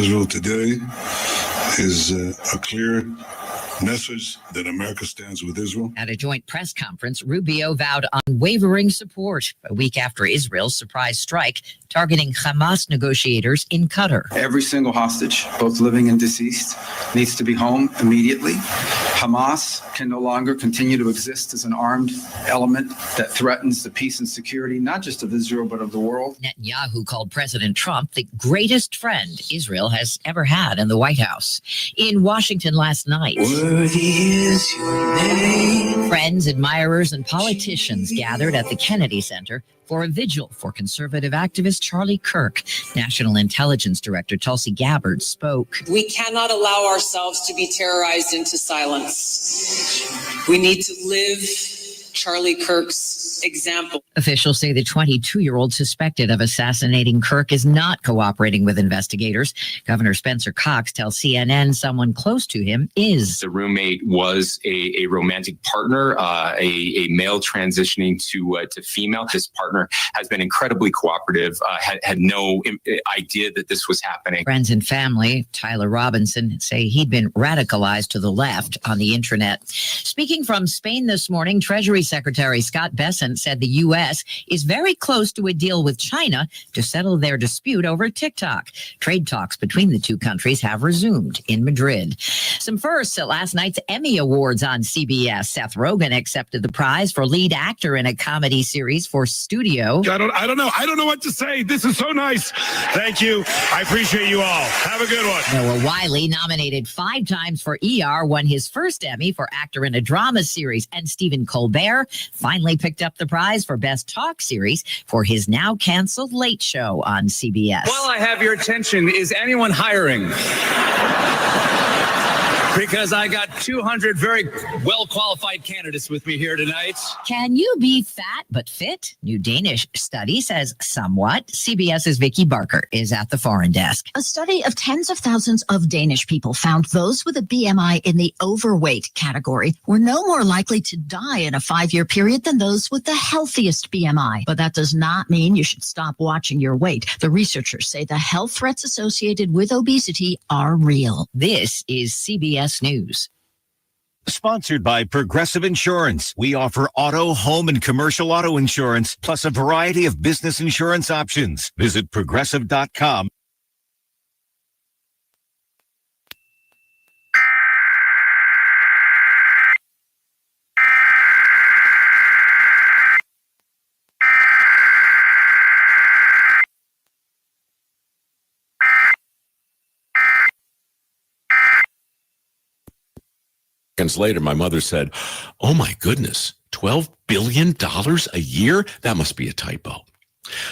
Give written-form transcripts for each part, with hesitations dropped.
Israel today is a clear message that America stands with Israel. At a joint press conference, Rubio vowed unwavering support a week after Israel's surprise strike targeting Hamas negotiators in Qatar. Every single hostage, both living and deceased, needs to be home immediately. Hamas can no longer continue to exist as an armed element that threatens the peace and security, not just of Israel, but of the world. Netanyahu called President Trump the greatest friend Israel has ever had in the White House. In Washington last night, worthy is your name. Friends, admirers, and politicians gathered at the Kennedy Center for a vigil for conservative activist Charlie Kirk. National Intelligence Director Tulsi Gabbard spoke. We cannot allow ourselves to be terrorized into silence. We need to live Charlie Kirk's example. Officials say the 22-year-old suspected of assassinating Kirk is not cooperating with investigators. Governor Spencer Cox tells CNN someone close to him is. The roommate was a romantic partner, a male transitioning to female. His partner has been incredibly cooperative, had no idea that this was happening. Friends and family, Tyler Robinson, say he'd been radicalized to the left on the internet. Speaking from Spain this morning, Treasury Secretary Scott Bessent said the U.S. is very close to a deal with China to settle their dispute over TikTok. Trade talks between the two countries have resumed in Madrid. Some firsts at last night's Emmy Awards on CBS. Seth Rogen accepted the prize for lead actor in a comedy series for Studio. I don't know what to say. This is so nice. Thank you. I appreciate you all. Have a good one. Noah Wiley, nominated 5 times for ER, won his first Emmy for actor in a drama series. And Stephen Colbert finally picked up the prize for Best Talk Series for his now canceled Late Show on CBS. While I have your attention, is anyone hiring? Because I got 200 very well-qualified candidates with me here tonight. Can you be fat but fit? New Danish study says somewhat. CBS's Vicky Barker is at the foreign desk. A study of tens of thousands of Danish people found those with a BMI in the overweight category were no more likely to die in a 5-year period than those with the healthiest BMI. But that does not mean you should stop watching your weight. The researchers say the health threats associated with obesity are real. This is CBS News. Sponsored by Progressive Insurance. We offer auto, home, and commercial auto insurance, plus a variety of business insurance options. Visit progressive.com. Later, my mother said, "Oh my goodness, $12 billion a year? That must be a typo."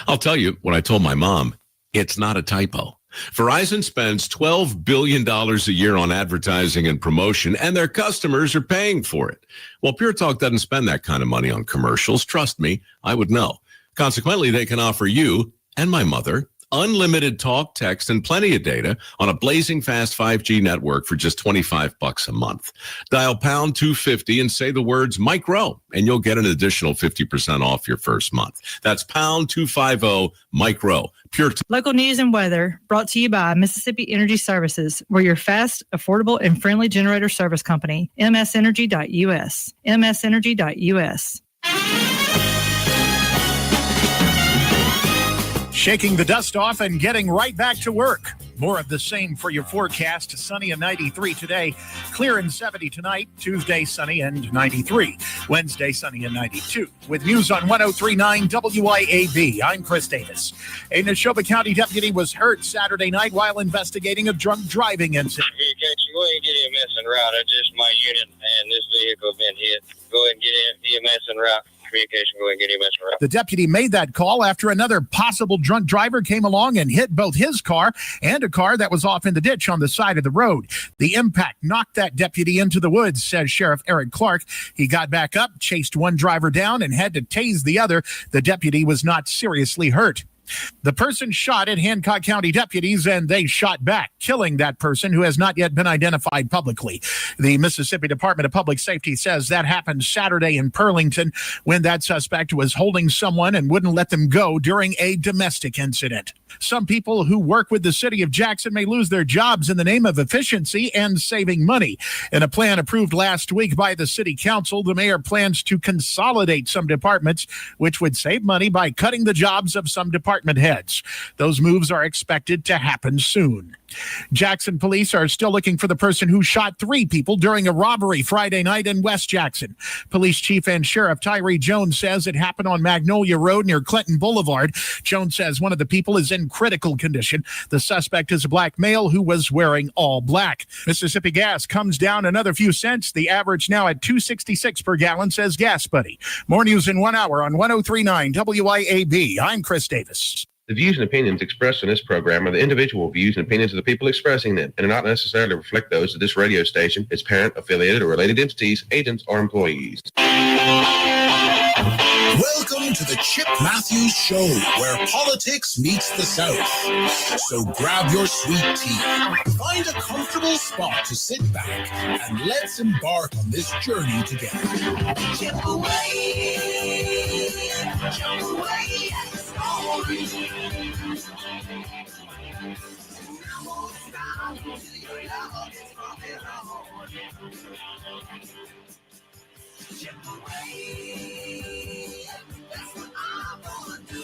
I'll tell you, when I told my mom, it's not a typo. Verizon spends $12 billion a year on advertising and promotion, and their customers are paying for it. Well, Pure Talk doesn't spend that kind of money on commercials. Trust me, I would know. Consequently, they can offer you and my mother unlimited talk, text, and plenty of data on a blazing fast 5G network for just $25 a month. Dial pound 250 and say the words Mike Rowe, and you'll get an additional 50% off your first month. That's pound 250 Mike Rowe. Local news and weather brought to you by Mississippi Energy Services. We're your fast, affordable, and friendly generator service company. msenergy.us. msenergy.us. Shaking the dust off and getting right back to work. More of the same for your forecast. Sunny and 93 today. Clear and 70 tonight. Tuesday, sunny and 93. Wednesday, sunny and 92. With news on 103.9 WIAB, I'm Chris Davis. A Neshoba County deputy was hurt Saturday night while investigating a drunk driving incident. Go ahead and get EMS en route. That's just my unit, and this vehicle has been hit. Go ahead and get EMS en route. Communication, go ahead and get EMS en route. The deputy made that call after another possible drunk driver came along and hit both his car and a car that was off in the ditch on the side of the road. The impact knocked that deputy into the woods, says Sheriff Eric Clark. He got back up, chased one driver down, and had to tase the other. The deputy was not seriously hurt. The person shot at Hancock County deputies, and they shot back, killing that person who has not yet been identified publicly. The Mississippi Department of Public Safety says that happened Saturday in Pearlington when that suspect was holding someone and wouldn't let them go during a domestic incident. Some people who work with the city of Jackson may lose their jobs in the name of efficiency and saving money. In a plan approved last week by the city council, the mayor plans to consolidate some departments, which would save money by cutting the jobs of some department heads. Those moves are expected to happen soon. Jackson police are still looking for the person who shot 3 people during a robbery Friday night in West Jackson. Police Chief and Sheriff Tyree Jones says it happened on Magnolia Road near Clinton Boulevard. Jones says one of the people is in critical condition. The suspect is a black male who was wearing all black. Mississippi gas comes down another few cents. The average now at $2.66 per gallon, says Gas Buddy. More news in 1 hour on 103.9 WIAB. I'm Chris Davis. The views and opinions expressed in this program are the individual views and opinions of the people expressing them and do not necessarily reflect those of this radio station, its parent, affiliated, or related entities, agents, or employees. Welcome to the Chip Matthews Show, where politics meets the South. So grab your sweet tea, find a comfortable spot to sit back, and let's embark on this journey together. Chip away at the story. Chip away. That's what I'm gonna do.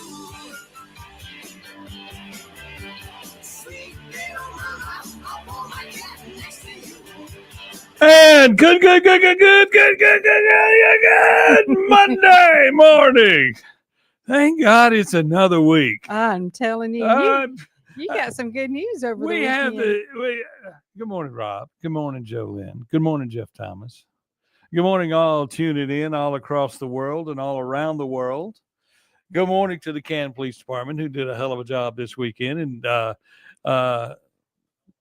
Sweet little mama, I want my cat next to you. And good Monday morning. Thank God it's another week. I'm telling you, you got some good news over We the have weekend. good morning, Rob. Good morning, Jolynn. Good morning, Jeff Thomas. Good morning, all tuning in all across the world and all around the world. Good morning to the Canton Police Department, who did a hell of a job this weekend and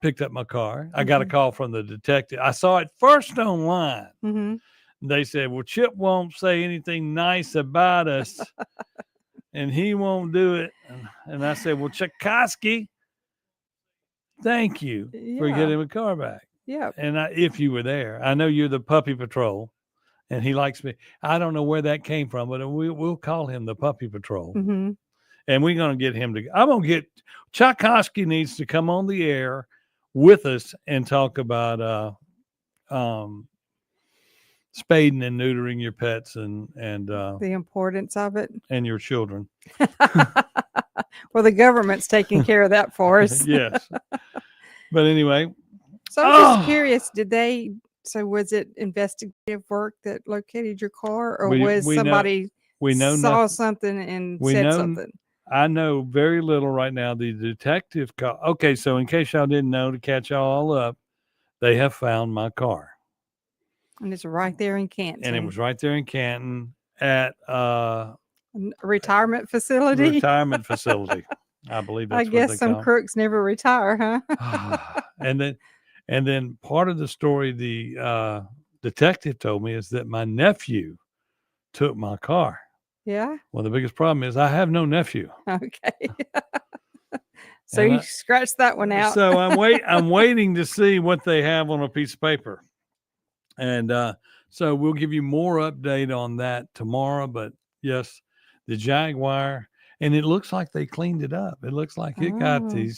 picked up my car. I got a call from the detective. I saw it first online. Mm-hmm. They said, well, Chip won't say anything nice about us, and he won't do it. And I said, well, Tchaikovsky, thank you for getting my car back. Yeah. And if you were there, I know you're the puppy patrol, and he likes me. I don't know where that came from, but we'll call him the puppy patrol. Mm-hmm. And we're going to get him to, I'm going to get, Tchaikovsky needs to come on the air with us and talk about spading and neutering your pets and The importance of it. and your children. Well, the government's taking care of that for us. Yes. But anyway. So I'm just curious, was it investigative work that located your car, or was somebody saw something and said something? I know very little right now. The detective call. Okay, so in case y'all didn't know, to catch y'all all up, they have found my car. And it's right there in Canton. And it was right there in Canton at a retirement facility. Retirement facility. I believe that's I what guess they some call it. crooks never retire, huh? And then part of the story the detective told me is that my nephew took my car. Yeah. Well, the biggest problem is I have no nephew. Okay. So And you scratched that one out. So I'm waiting to see what they have on a piece of paper. And so we'll give you more update on that tomorrow. But yes, the Jaguar, and it looks like they cleaned it up. It looks like it got They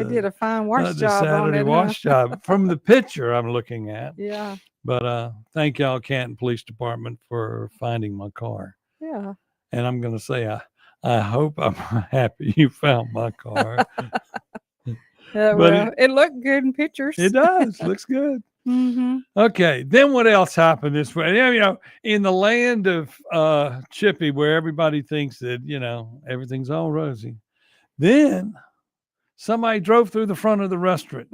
did a fine wash the job Saturday on it. wash job from the picture I'm looking at. Yeah. But thank y'all, Canton Police Department, for finding my car. Yeah. And I'm going to say, I hope I'm happy you found my car. Well, it looked good in pictures. It does. Looks good. Mm-hmm. Okay. Then what else happened this way? You know, in the land of Chippy, where everybody thinks that, everything's all rosy, then somebody drove through the front of the restaurant.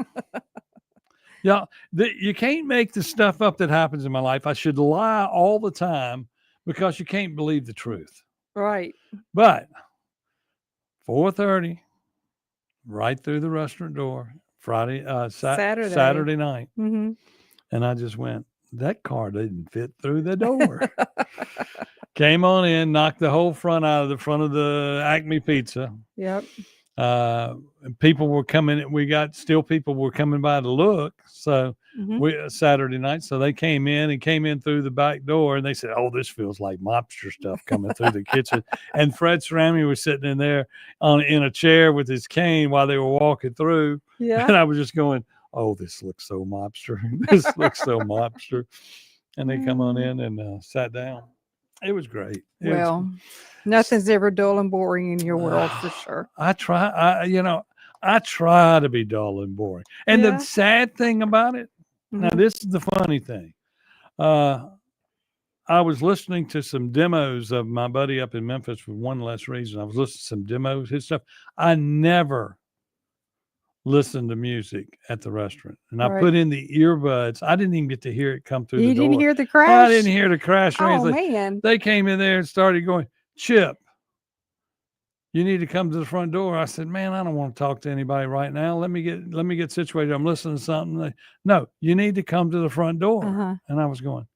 Yeah, you can't make the stuff up that happens in my life. I should lie all the time because you can't believe the truth. Right. But 4:30, right through the restaurant door, Saturday night. Mm-hmm. And I just went, that car didn't fit through the door. Came on in, knocked the whole front out of the front of the Acme Pizza. Yep. People were coming. People were coming by to look. So Saturday night, so they came in through the back door, and they said, "Oh, this feels like mobster stuff coming through the kitchen." And Fred Cerami was sitting in there in a chair with his cane while they were walking through. Yeah. And I was just going, "Oh, this looks so mobster. This looks so mobster." And they come on in and sat down. It was great. Nothing's ever dull and boring in your world for sure. I try to be dull and boring. And the sad thing about it, now this is the funny thing. I was listening to some demos of my buddy up in Memphis for one less reason. I was listening to some demos, his stuff. I never listen to music at the restaurant, and I put in the earbuds. I didn't even get to hear it come through the door. You didn't hear the crash? I didn't hear the crash or Oh, anything. man. They came in there and started going, "Chip, you need to come to the front door." I said, "Man, I don't want to talk to anybody right now. Let me get situated. I'm listening to something." No, you need to come to the front door. And I was going,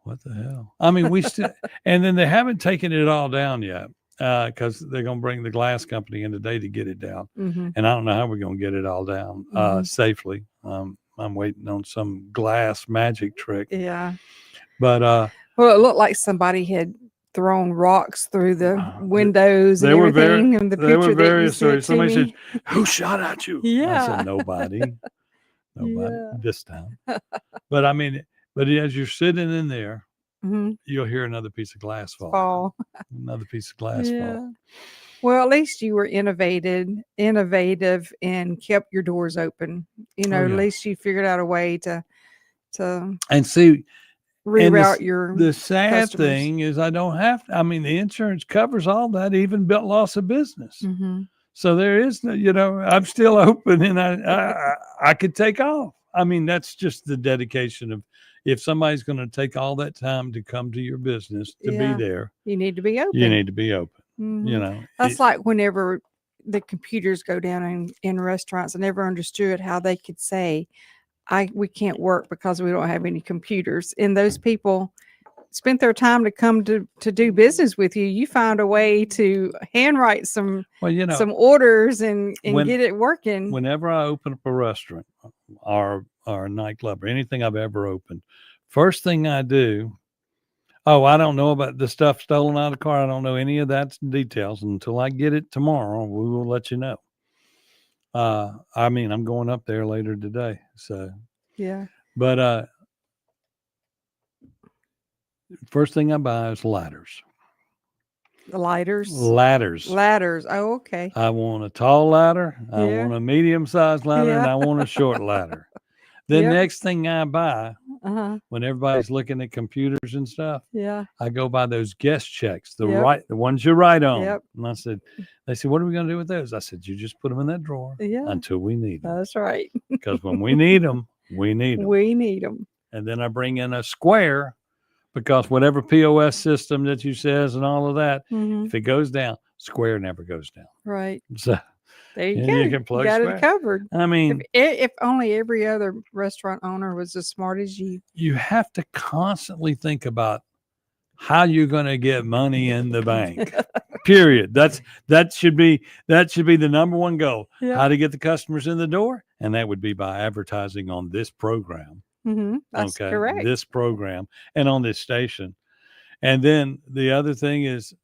what the hell? I mean, we still, and then they haven't taken it all down yet. Because they're going to bring the glass company in today to get it down. And I don't know how we're going to get it all down safely. I'm waiting on some glass magic trick. Yeah. But well, it looked like somebody had thrown rocks through the windows and everything. In the picture they were very that you sent Somebody to me. said, "Who shot at you?" Yeah. I said, "Nobody. This time." But I mean, as you're sitting in there, you'll hear another piece of glass fall. Another piece of glass fall. Well, at least you were innovative, and kept your doors open. At least you figured out a way to and see reroute the sad customers. thing is I don't have to. I mean, the insurance covers all that, even loss of business. So there is no, I'm still open, and I could take off. I mean, that's just the dedication of. If somebody's going to take all that time to come to your business to be there, you need to be open. You need to be open. That's like whenever the computers go down in restaurants. I never understood how they could say, we can't work because we don't have any computers. And those people spent their time to come to do business with you. You found a way to handwrite some orders and get it working. Whenever I open up a restaurant or a nightclub or anything I've ever opened, first thing I do, I don't know about the stuff stolen out of the car. I don't know any of that details until I get it tomorrow. We will let you know. I mean, I'm going up there later today. So, yeah. But first thing I buy is ladders. The lighters? Ladders. Oh, okay. I want a tall ladder. I want a medium-sized ladder, and I want a short ladder. The next thing I buy, when everybody's looking at computers and stuff, I go buy those guest checks, the ones you write on. And they said, "What are we going to do with those?" I said, "You just put them in that drawer until we need them." That's right. Because when we need them, we need them. We need them. And then I bring in a square, because whatever POS system that you says and all of that, if it goes down, square never goes down. Right. So there you go. You can plug got square. It covered. I mean, if only every other restaurant owner was as smart as you. You have to constantly think about how you're going to get money in the bank. Period. That should be the number one goal. How to get the customers in the door, and that would be by advertising on this program. That's correct. This program and on this station. And then the other thing is,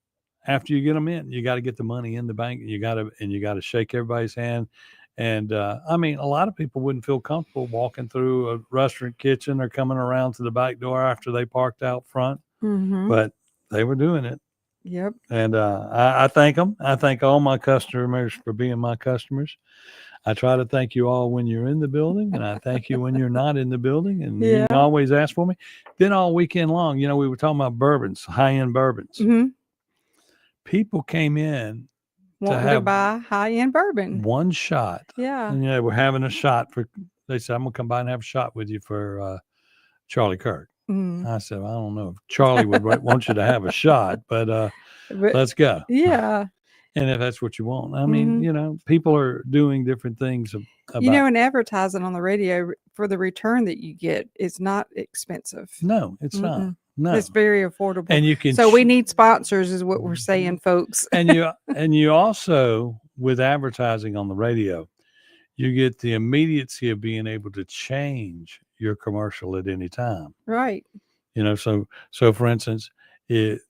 after you get them in, you got to get the money in the bank. You got to shake everybody's hand. And I mean, a lot of people wouldn't feel comfortable walking through a restaurant kitchen or coming around to the back door after they parked out front, but they were doing it. Yep. And I thank them. I thank all my customers for being my customers. I try to thank you all when you're in the building, and I thank you when you're not in the building, and you can always ask for me. Then all weekend long, we were talking about bourbons, high-end bourbons. People came in wanting to buy high-end bourbon. One shot. Yeah. And we're having a shot they said, "I'm going to come by and have a shot with you for Charlie Kirk." I said, "I don't know if Charlie would want you to have a shot, but let's go." Yeah. And if that's what you want. I mean, people are doing different things. And advertising on the radio for the return that you get is not expensive. No, it's not. No. It's very affordable. And you can So we need sponsors is what we're saying, folks. and you also, with advertising on the radio, you get the immediacy of being able to change your commercial at any time. Right. So for instance,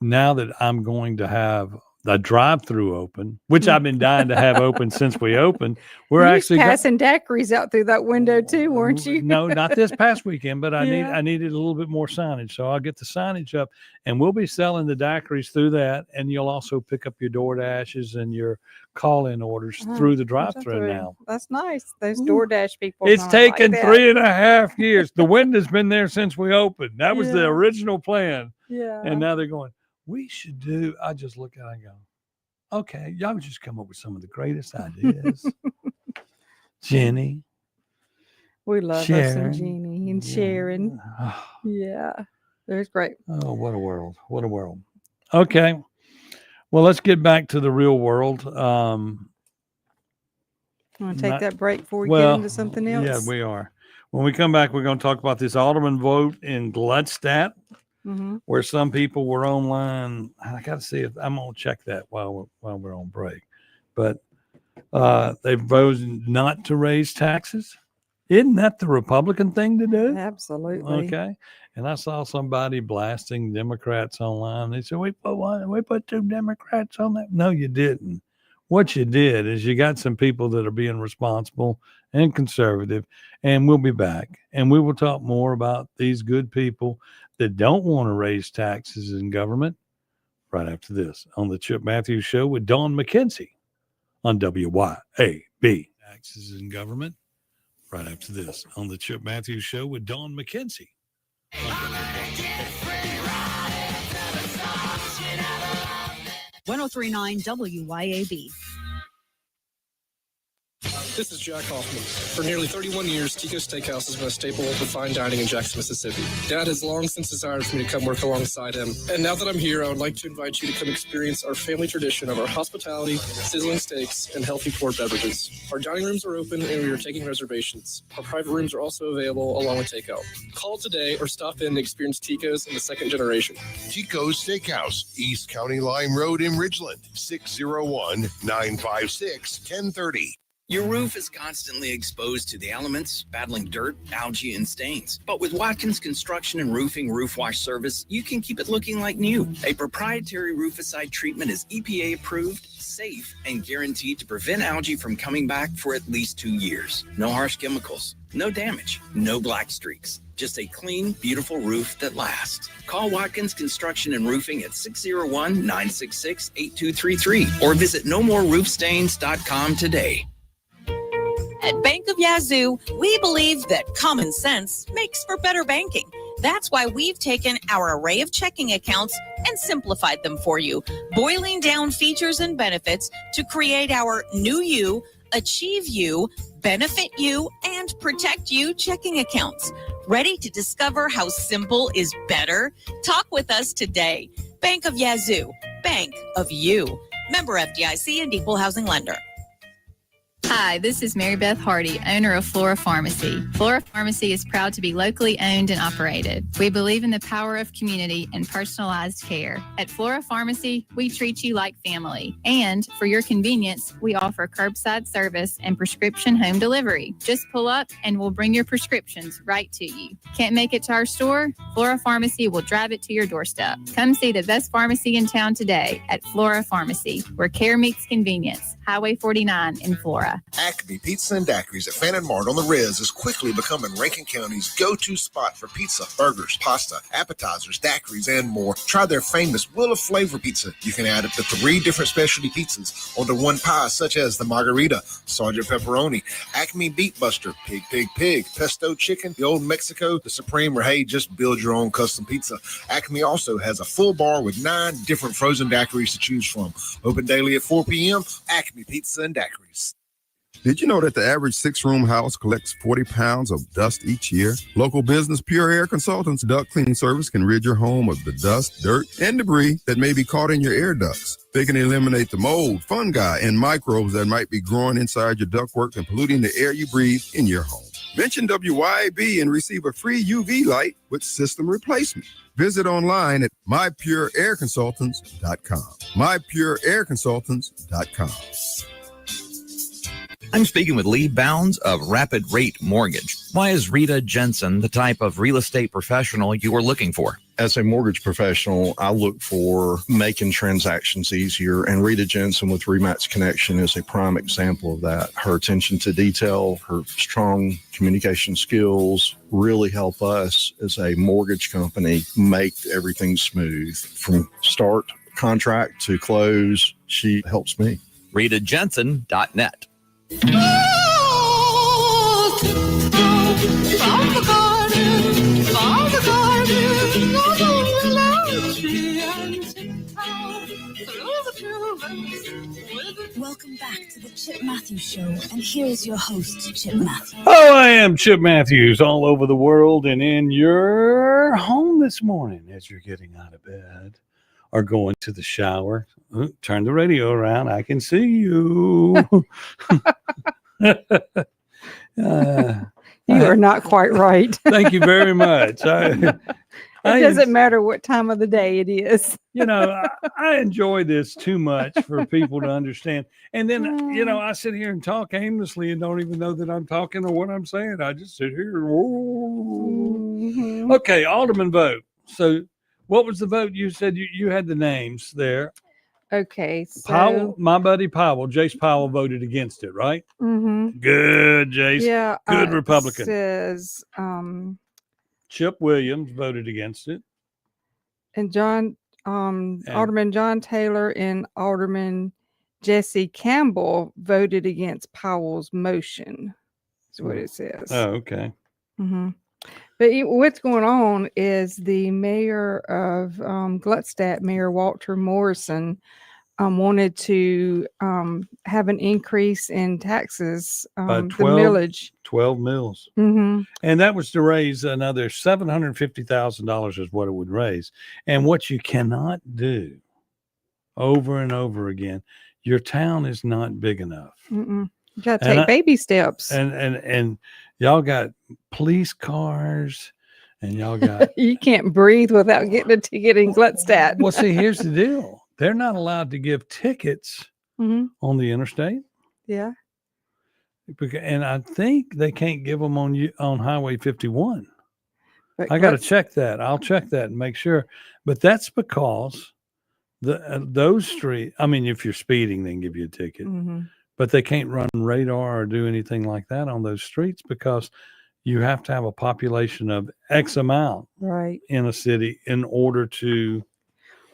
now that I'm going to have the drive-through open, which I've been dying to have open since we opened, we're You actually passing daiquiris out through that window too, weren't you? No, not this past weekend, but I Yeah. needed a little bit more signage. So I'll get the signage up, and we'll be selling the daiquiris through that. And you'll also pick up your DoorDashes and your call-in orders through the drive-through now. That's nice. Those DoorDash people. It's don't taken like that. 3.5 years. The window's been there since we opened. That was the Yeah. original plan. Yeah. And now they're going, we should do, I just look at it and go, okay, y'all just come up with some of the greatest ideas. Jenny. We love us Sharon. some Jeannie and Sharon. Yeah. There's great. Oh, what a world. What a world. Okay. Well, let's get back to the real world. Want to take Not- that break before we get into something else? Yeah, we are. When we come back, we're going to talk about this alderman vote in Gladstadt, where some people were online. I got to see if I'm going to check that while we're on break. But they voted not to raise taxes. Isn't that the Republican thing to do? Absolutely. Okay. And I saw somebody blasting Democrats online. They said, we put 2 Democrats on that. No, you didn't. What you did is you got some people that are being responsible and conservative, and we'll be back. And we will talk more about these good people that don't want to raise taxes in government right after this on the Chip Matthews Show with Dawn McKenzie on WYAB. Taxes in government right after this on the Chip Matthews Show with Dawn McKenzie. 1039 WYAB. This is Jack Hoffman. For nearly 31 years, Tico's Steakhouse has been a staple of fine dining in Jackson, Mississippi. Dad has long since desired for me to come work alongside him. And now that I'm here, I would like to invite you to come experience our family tradition of our hospitality, sizzling steaks, and healthy poured beverages. Our dining rooms are open and we are taking reservations. Our private rooms are also available along with takeout. Call today or stop in and experience Tico's in the second generation. Tico's Steakhouse, East County Line Road in Ridgeland, 601-956-1030. Your roof is constantly exposed to the elements, battling dirt, algae, and stains. But with Watkins Construction and Roofing Roof Wash Service, you can keep it looking like new. A proprietary rooficide treatment is EPA approved, safe, and guaranteed to prevent algae from coming back for at least 2 years. No harsh chemicals, no damage, no black streaks. Just a clean, beautiful roof that lasts. Call Watkins Construction and Roofing at 601-966-8233 or visit nomoreroofstains.com today. At Bank of Yazoo, we believe that common sense makes for better banking. That's why we've taken our array of checking accounts and simplified them for you, boiling down features and benefits to create our New You, Achieve You, Benefit You, and Protect You checking accounts. Ready to discover how simple is better? Talk with us today. Bank of Yazoo, Bank of You. Member FDIC and Equal Housing Lender. Hi, this is Mary Beth Hardy, owner of Flora Pharmacy. Flora Pharmacy is proud to be locally owned and operated. We believe in the power of community and personalized care. At Flora Pharmacy, we treat you like family. And for your convenience, we offer curbside service and prescription home delivery. Just pull up and we'll bring your prescriptions right to you. Can't make it to our store? Flora Pharmacy will drive it to your doorstep. Come see the best pharmacy in town today at Flora Pharmacy, where care meets convenience. Highway 49 in Flora. Acme Pizza and Daiquiris at Fannin Mart on the Riz is quickly becoming Rankin County's go-to spot for pizza, burgers, pasta, appetizers, daiquiris, and more. Try their famous Wheel of Flavor pizza. You can add up to 3 different specialty pizzas onto one pie, such as the Margarita, Sergeant Pepperoni, Acme Beat Buster, Pig, Pesto Chicken, the Old Mexico, the Supreme, or hey, just build your own custom pizza. Acme also has a full bar with 9 different frozen daiquiris to choose from. Open daily at 4 p.m. Acme Pizza and Daiquiris. Did you know that the average 6-room house collects 40 pounds of dust each year? Local business Pure Air Consultants duct cleaning service can rid your home of the dust, dirt, and debris that may be caught in your air ducts. They can eliminate the mold, fungi, and microbes that might be growing inside your ductwork and polluting the air you breathe in your home. Mention WYAB and receive a free UV light with system replacement. Visit online at mypureairconsultants.com. mypureairconsultants.com. I'm speaking with Lee Bounds of Rapid Rate Mortgage. Why is Rita Jensen the type of real estate professional you are looking for? As a mortgage professional, I look for making transactions easier, and Rita Jensen with Rematch Connection is a prime example of that. Her attention to detail, her strong communication skills really help us as a mortgage company make everything smooth. From start contract to close, she helps me. RitaJensen.net. Welcome back to the Chip Matthews Show, and here is your host, Chip Matthews. Oh, I am Chip Matthews, all over the world and in your home this morning as you're getting out of bed or going to the shower. Turn the radio around. I can see you. You are not quite right. Thank you very much. It doesn't matter what time of the day it is. I enjoy this too much for people to understand. And then, I sit here and talk aimlessly and don't even know that I'm talking or what I'm saying. I just sit here. Mm-hmm. Okay, Alderman vote. So what was the vote? You said you had the names there. Okay, so Powell, my buddy Powell, Jace Powell voted against it, right? Mm-hmm. Good, Jace. Yeah, good Republican. It says Chip Williams voted against it, and Alderman John Taylor and Alderman Jesse Campbell voted against Powell's motion. Is what it says. Oh, okay. Mm-hmm. But what's going on is the mayor of Gluckstadt, Mayor Walter Morrison, wanted to have an increase in taxes, by the millage. 12 mills. Mm-hmm. And that was to raise another $750,000 is what it would raise. And what you cannot do over and over again, your town is not big enough. Mm-mm. You got to take baby steps. And y'all got police cars and y'all got... You can't breathe without getting a ticket in Gluckstadt. Well, see, here's the deal. They're not allowed to give tickets on the interstate. Yeah. And I think they can't give them on Highway 51. But I got to check that. I'll check that and make sure. But that's because those streets, I mean, if you're speeding, they can give you a ticket. Mm-hmm. But they can't run radar or do anything like that on those streets because you have to have a population of X amount right in a city in order to.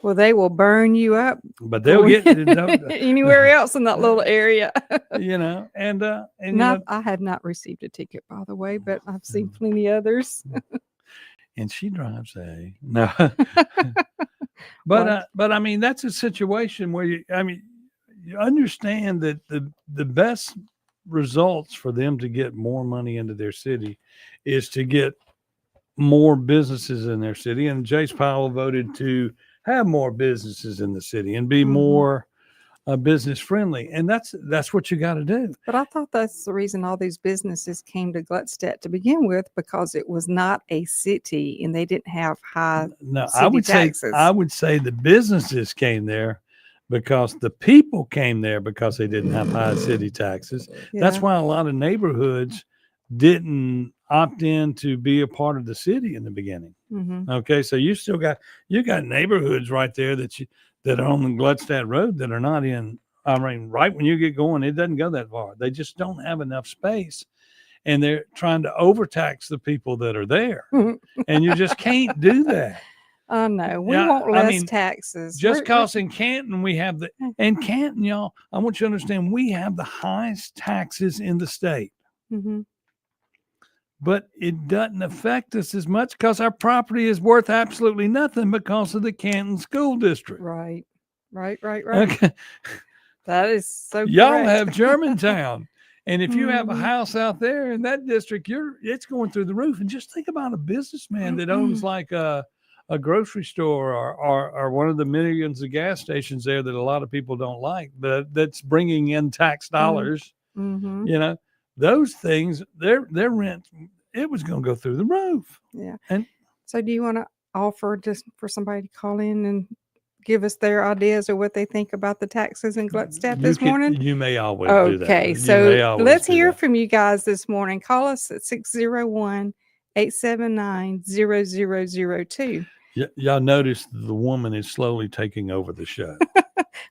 Well, they will burn you up. But they'll get anywhere else in that little area. and I have not received a ticket, by the way, but I've seen plenty others. And she drives no. But I mean, that's a situation where you understand that the best results for them to get more money into their city is to get more businesses in their city. And Jace Powell voted to have more businesses in the city and be more business friendly. And that's what you got to do. But I thought that's the reason all these businesses came to Gluckstadt to begin with, because it was not a city and they didn't have high city taxes. I would say the businesses came there because the people came there because they didn't have high city taxes. Yeah. That's why a lot of neighborhoods didn't opt in to be a part of the city in the beginning. Mm-hmm. Okay, so you got neighborhoods right there that are on the Gluckstadt Road that are not in. I mean, right when you get going, it doesn't go that far. They just don't have enough space, and they're trying to overtax the people that are there, and you just can't do that. Oh no, we want less taxes. Just because in Canton we have Canton, y'all, I want you to understand we have the highest taxes in the state. Mm-hmm. But it doesn't affect us as much because our property is worth absolutely nothing because of the Canton School District. Right. Okay. That is so Y'all correct. have Germantown. And if you have a house out there in that district, it's going through the roof. And just think about a businessman that owns like a grocery store or one of the millions of gas stations there that a lot of people don't like, but that's bringing in tax dollars, Mm-hmm. those things, their rent, it was going to go through the roof. Yeah. And so do you want to offer just for somebody to call in and give us their ideas or what they think about the taxes in Gluckstadt this morning? You may always do that. Okay, You so may always let's do hear that. from you guys this morning. Call us at 601-879-0002. Y'all notice the woman is slowly taking over the show.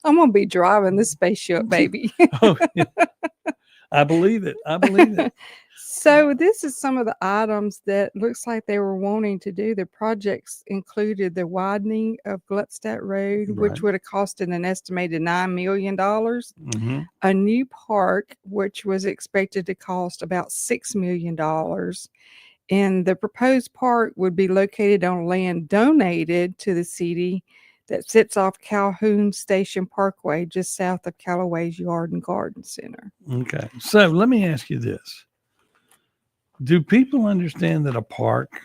I'm going to be driving this spaceship, baby. Oh, yeah. I believe it. I believe it. So this is some of the items that looks like they were wanting to do. The projects included the widening of Gluckstadt Road, which Right. would have costed an estimated $9 million. Mhm. A new park, which was expected to cost about $6 million. And the proposed park would be located on land donated to the city that sits off Calhoun Station Parkway, just south of Callaway's Yard and Garden Center. Okay. So let me ask you this. Do people understand that a park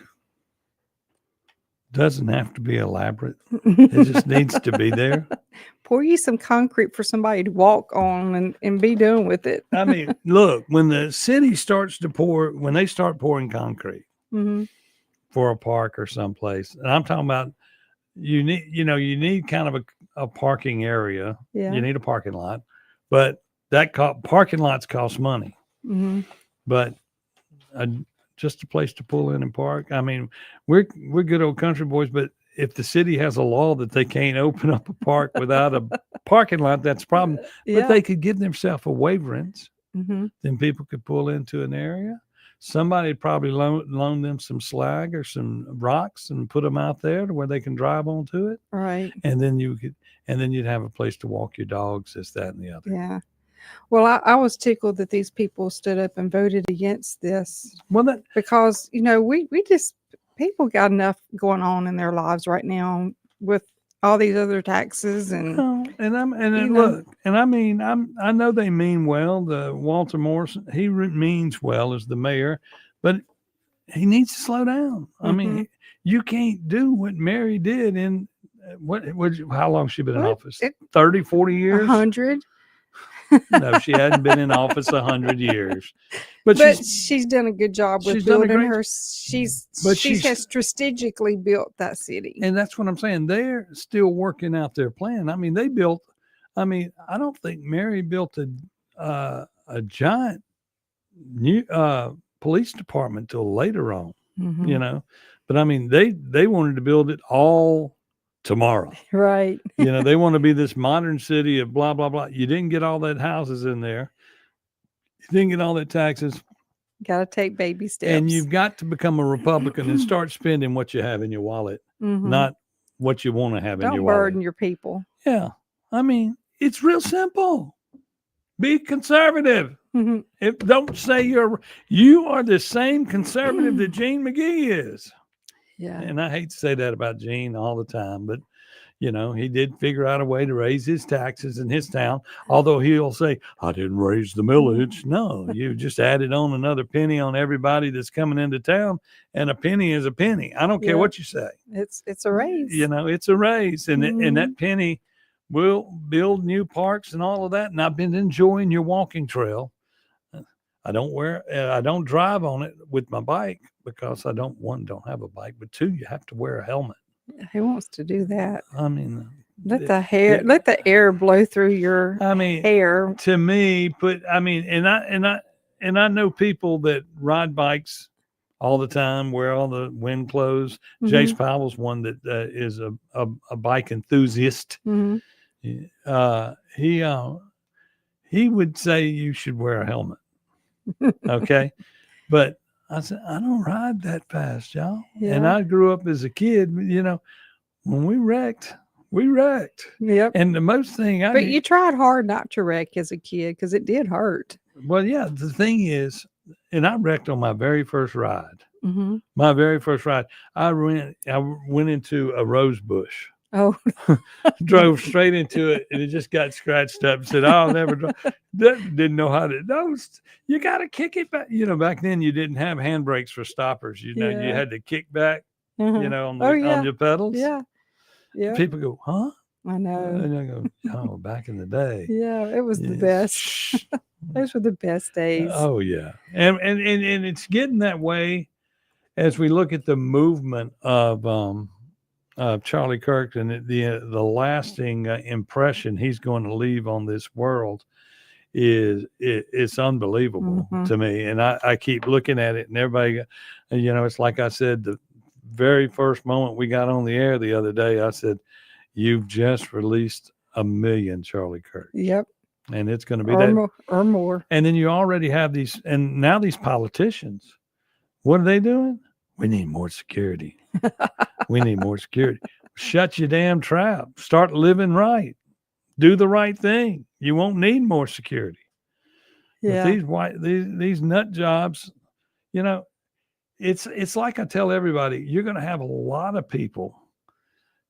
doesn't have to be elaborate? It just needs to be there. Pour you some concrete for somebody to walk on and be done with it. I mean, look, when the city starts to pour, when they start pouring concrete Mhm. for a park or someplace, and I'm talking about you need kind of a parking area. Yeah. You need a parking lot, but parking lots cost money. Mhm. But just a place to pull in and park. I mean, we're good old country boys, but if the city has a law that they can't open up a park without a parking lot, that's a problem. Yeah. But they could give themselves a waiverance. Mhm. Then people could pull into an area. Somebody would probably loan them some slag or some rocks and put them out there to where they can drive onto it. Right. And then you'd have a place to walk your dogs, this, that, and the other. Yeah. Well, I was tickled that these people stood up and voted against this. Well, because, we just, people got enough going on in their lives right now with all these other taxes and Well, I know they mean well. The Walter Morrison, he means well as the mayor, but he needs to slow down. I mean, you can't do what Mary did in how long she been in office? 30, 40 years? 100. No, she hadn't been in office 100 years. But she's done a good job with she's done a building great- her. She she's- has strategically built that city. And that's what I'm saying. They're still working out their plan. I mean, I don't think Mary built a giant new police department till later on, Mhm. But I mean, they wanted to build it all tomorrow. Right. They want to be this modern city of blah, blah, blah. You didn't get all that houses in there. You didn't get all that taxes. Got to take baby steps. And you've got to become a Republican and start spending what you have in your wallet, Mhm. not what you want to have in Don't your wallet. burden your people. Yeah. I mean, it's real simple. Be conservative. Mhm. Don't say you are the same conservative that Gene McGee is. Yeah. And I hate to say that about Gene all the time, but he did figure out a way to raise his taxes in his town. Although he'll say, I didn't raise the millage. No, you just added on another penny on everybody that's coming into town. And a penny is a penny. I don't care Yeah. what you say. It's a raise. It's a raise. And Mhm. that penny will build new parks and all of that. And I've been enjoying your walking trail. I don't drive on it with my bike because I don't have a bike, but two, you have to wear a helmet. Who wants to do that? I mean, Let the air blow through your hair. To me, and I know people that ride bikes all the time, wear all the wind clothes. Jace Mhm. Powell's one that is a bike enthusiast. Mhm. He would say you should wear a helmet. Okay. But I said, I don't ride that fast, y'all. And Yeah. I grew up as a kid, when we wrecked. Yep. And the most thing But you tried hard not to wreck as a kid because it did hurt. well, yeah, the thing is, and I wrecked on my very first ride. Mm-hmm. My very first ride, I went into a rose bush. Oh, Drove straight into it, and it just got scratched up. Said, "I'll never drive." Didn't know how to. Those you got to kick it back. Back then you didn't have handbrakes for stoppers. You Yeah. had to kick back. Uh-huh. On Oh, yeah. your pedals. yeah. People go, "Huh?" I know. And I go, oh, back in the day. Yeah, it was the best. Those were the best days. Oh yeah, and it's getting that way as we look at the movement of Charlie Kirk and the lasting impression he's going to leave on this world it's unbelievable to me. And I keep looking at it, and everybody, it's like I said, the very first moment we got on the air the other day, I said, "You've just released 1 million Charlie Kirk." Yep. And it's going to be or more. And then you already have these, and now these politicians, what are they doing? We need more security. We need more security. Shut your damn trap. Start living right. Do the right thing. You won't need more security. Yeah. But these nut jobs, it's like I tell everybody, you're going to have a lot of people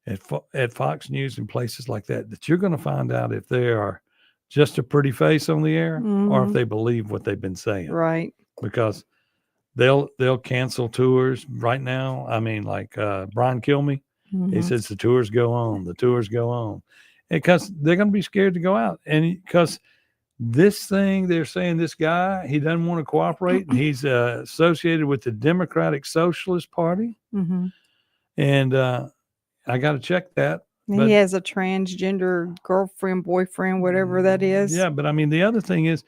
at Fox News and places like that you're going to find out if they are just a pretty face on the air or if they believe what they've been saying. Right. Because they'll cancel tours right now. I mean, like Brian Kilmeade, he says the tours go on. Because they're going to be scared to go out. And because this thing, they're saying this guy, he doesn't want to cooperate, and he's associated with the Democratic Socialist Party. And I got to check that. And he has a transgender girlfriend, boyfriend, whatever that is. Yeah, but I mean, the other thing is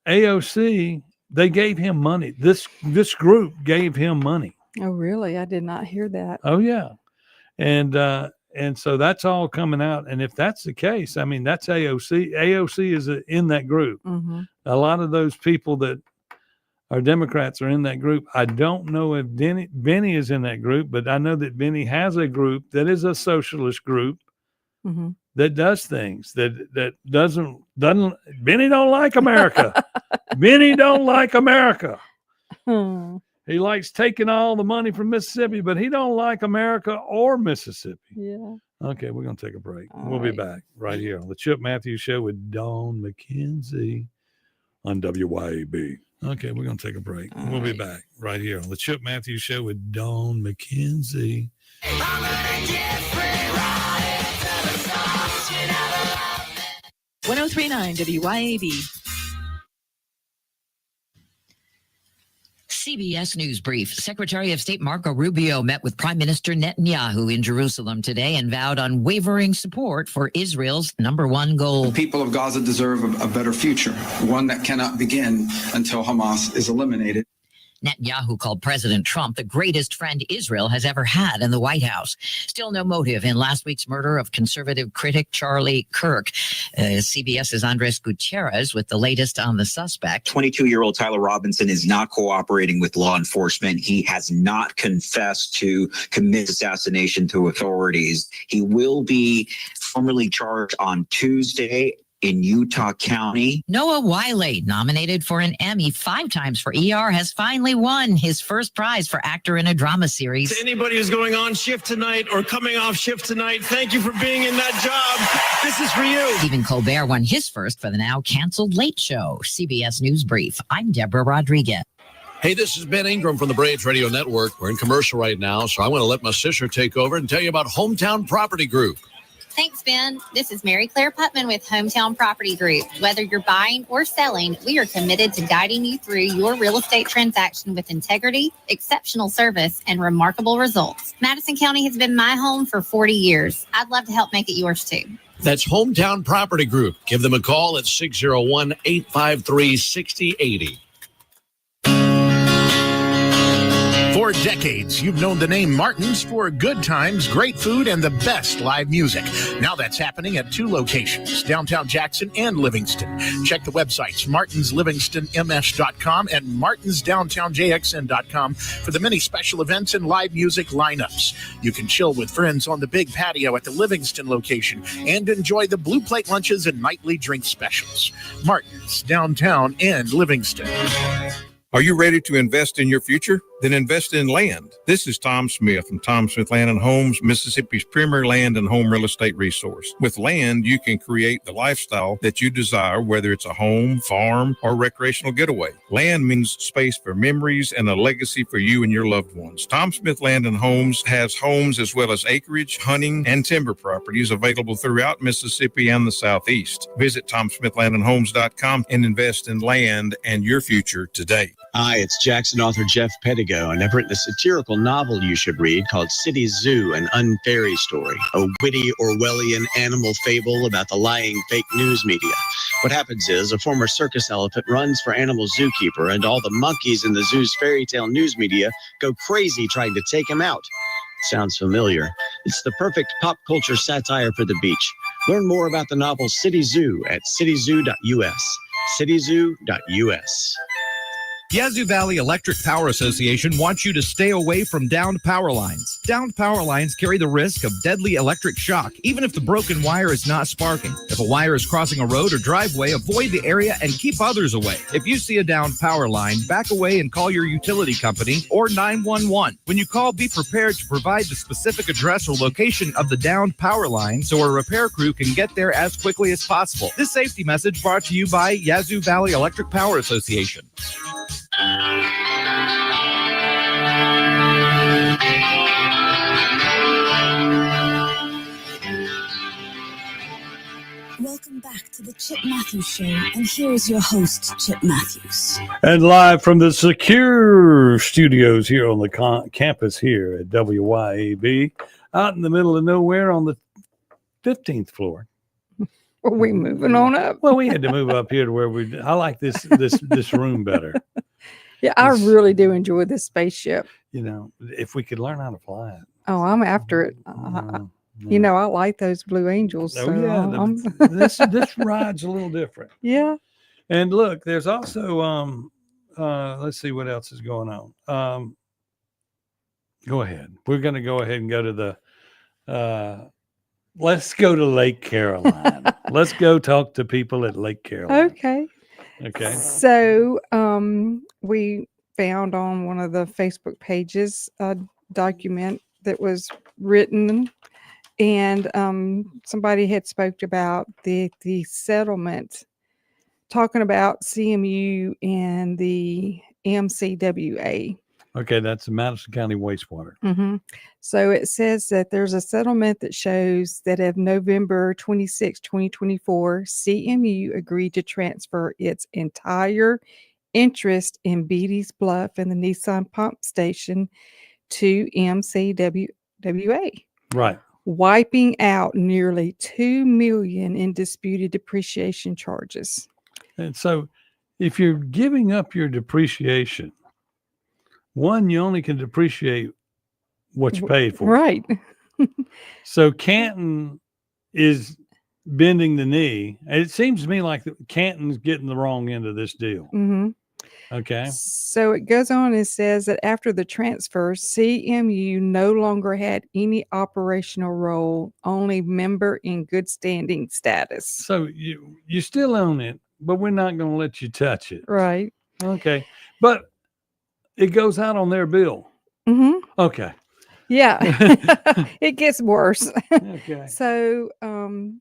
AOC, they gave him money. This group gave him money. Oh, really? I did not hear that. Oh, yeah. And so that's all coming out. And if that's the case, I mean, that's AOC. AOC is in that group. A lot of those people that are Democrats are in that group. I don't know if Benny is in that group, but I know that Benny has a group that is a socialist group that does things that doesn't Benny don't like America. Benny don't like America. He likes taking all the money from Mississippi, but he don't like America or Mississippi. Yeah. Okay, we're going to take a break. We'll be back right here on the Chip Matthews Show with Dawn McKenzie on WYAB. Okay, we're going to take a break. We'll be back right here on the Chip Matthews Show with Dawn McKenzie. 1039 WYAB. CBS News Brief. Secretary of State Marco Rubio met with Prime Minister Netanyahu in Jerusalem today and vowed unwavering support for Israel's #1 goal. The people of Gaza deserve a better future, one that cannot begin until Hamas is eliminated. Netanyahu called President Trump the greatest friend Israel has ever had in the White House. Still no motive in last week's murder of conservative critic Charlie Kirk. CBS's Andres Gutierrez with the latest on the suspect. 22-year-old Tyler Robinson is not cooperating with law enforcement. He has not confessed to commit assassination to authorities. He will be formally charged on Tuesday in Utah County. Noah Wiley, nominated for an Emmy 5 times for ER, has finally won his first prize for actor in a drama series. To anybody who's going on shift tonight or coming off shift tonight, thank you for being in that job. This is for you. Stephen Colbert won his first for the now canceled Late Show. CBS News Brief. I'm Deborah Rodriguez. Hey, this is Ben Ingram from the Braves Radio Network. We're in commercial right now, so I want to let my sister take over and tell you about Hometown Property Group. Thanks, Ben. This is Mary Claire Putman with Hometown Property Group. Whether you're buying or selling, we are committed to guiding you through your real estate transaction with integrity, exceptional service, and remarkable results. Madison County has been my home for 40 years. I'd love to help make it yours, too. That's Hometown Property Group. Give them a call at 601-853-6080. For decades, you've known the name Martin's for good times, great food, and the best live music. Now that's happening at 2 locations, downtown Jackson and Livingston. Check the websites, martinslivingstonms.com and martinsdowntownjxn.com for the many special events and live music lineups. You can chill with friends on the big patio at the Livingston location and enjoy the Blue Plate lunches and nightly drink specials. Martin's, downtown and Livingston. Are you ready to invest in your future? Then invest in land. This is Tom Smith from Tom Smith Land and Homes, Mississippi's premier land and home real estate resource. With land, you can create the lifestyle that you desire, whether it's a home, farm, or recreational getaway. Land means space for memories and a legacy for you and your loved ones. Tom Smith Land and Homes has homes as well as acreage, hunting, and timber properties available throughout Mississippi and the Southeast. Visit TomSmithLandandHomes.com and invest in land and your future today. Hi, it's Jackson author Jeff Pettigo, and I've written a satirical novel you should read called City Zoo, an Unfairy Story, a witty Orwellian animal fable about the lying fake news media. What happens is a former circus elephant runs for animal zookeeper, and all the monkeys in the zoo's fairy tale news media go crazy trying to take him out. Sounds familiar. It's the perfect pop culture satire for the beach. Learn more about the novel City Zoo at cityzoo.us. cityzoo.us. Yazoo Valley Electric Power Association wants you to stay away from downed power lines. Downed power lines carry the risk of deadly electric shock, even if the broken wire is not sparking. If a wire is crossing a road or driveway, avoid the area and keep others away. If you see a downed power line, back away and call your utility company or 911. When you call, be prepared to provide the specific address or location of the downed power line so a repair crew can get there as quickly as possible. This safety message brought to you by Yazoo Valley Electric Power Association. Welcome back to the Chip Matthews Show, and here is your host, Chip Matthews. And live from the secure studios here on the campus here at WYAB, out in the middle of nowhere on the 15th floor. Are we moving on up? Well, we had to move up here to where I like this room better. Yeah, I really do enjoy this spaceship. You know, if we could learn how to fly it. Oh, I'm after it. You know, I like those Blue Angels. Oh, so yeah. This ride's a little different. Yeah. And look, there's also, let's see what else is going on. Go ahead. We're going to go ahead and go to let's go to Lake Carolina. Let's go talk to people at Lake Carolina. Okay. So we found on one of the Facebook pages a document that was written, and somebody had spoke about the settlement, talking about CMU and the MCWA. Okay, that's the Madison County Wastewater. Mm-hmm. So it says that there's a settlement that shows that of November 26, 2024, CMU agreed to transfer its entire interest in Beatty's Bluff and the Nissan pump station to MCWA. Right. Wiping out nearly $2 million in disputed depreciation charges. And so if you're giving up your depreciation, one, you only can depreciate what you paid for. Right. So Canton is bending the knee. And it seems to me like Canton's getting the wrong end of this deal. Mm-hmm. Okay. So it goes on and says that after the transfer, CMU no longer had any operational role, only member in good standing status. So you still own it, but we're not going to let you touch it. Right. Okay. But it goes out on their bill. Mm-hmm. Okay. Yeah. It gets worse. Okay. So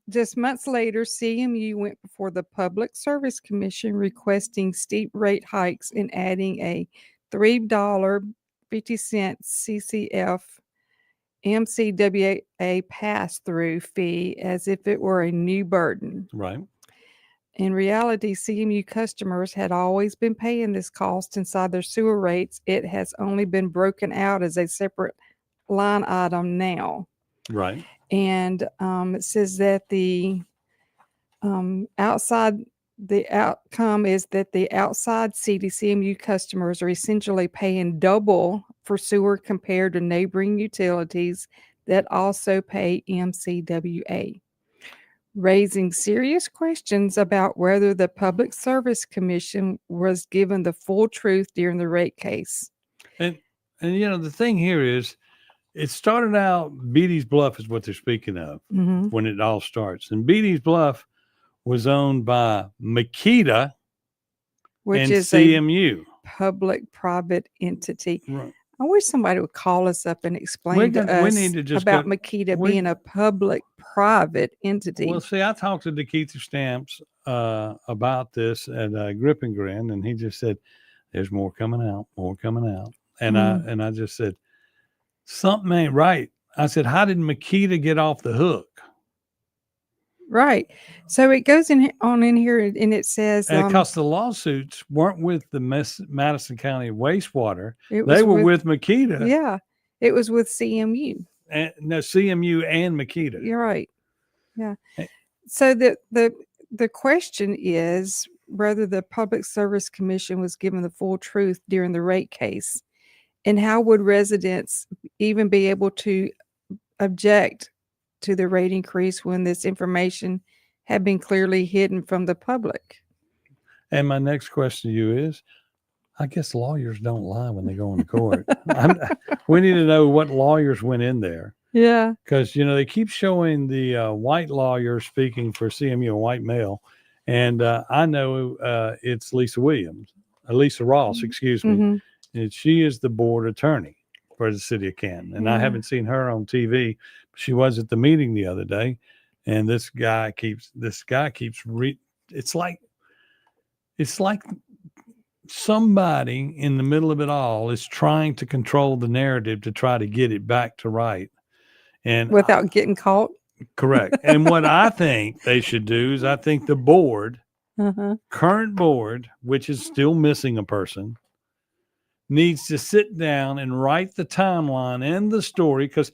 just months later, CMU went before the Public Service Commission requesting steep rate hikes and adding a $3.50 CCF MCWA pass-through fee as if it were a new burden. Right. In reality, CMU customers had always been paying this cost inside their sewer rates. It has only been broken out as a separate line item now. Right. And it says that the outcome is that the outside CDCMU customers are essentially paying double for sewer compared to neighboring utilities that also pay MCWA, raising serious questions about whether the Public Service Commission was given the full truth during the rate case. And you know, the thing here is, it started out, Beatty's Bluff is what they're speaking of when it all starts. And Beatty's Bluff was owned by Makita which and is CMU. a public-private entity. Right. I wish somebody would call us up and explain to us need to just about go- Makita we- being a public-private entity. Well, see, I talked to Keith Stamps about this at Grip and Grin, and he just said, "There's more coming out, more coming out." And I just said, "Something ain't right." I said, "How did Makita get off the hook?" Right. So it goes on in here and it says Because the lawsuits weren't with the Madison County wastewater; it they was were with Makita. Yeah, it was with CMU. And, no, CMU and Makita. You're right. Yeah. So the question is whether the Public Service Commission was given the full truth during the rate case, and how would residents even be able to object to the rate increase when this information had been clearly hidden from the public? And my next question to you is, I guess lawyers don't lie when they go into court. We need to know what lawyers went in there. Yeah. Because, they keep showing the white lawyer speaking for CMU, a white male. And I know it's Lisa Ross, excuse me. Mhm. And she is the board attorney for the city of Canton. And I Yeah. haven't seen her on TV. She was at the meeting the other day. And this guy keeps it's like somebody in the middle of it all is trying to control the narrative to try to get it back to right. And Without getting caught. correct. And what I think they should do is I think the board, Uh-huh. current board, which is still missing a person, needs to sit down and write the timeline and the story. Because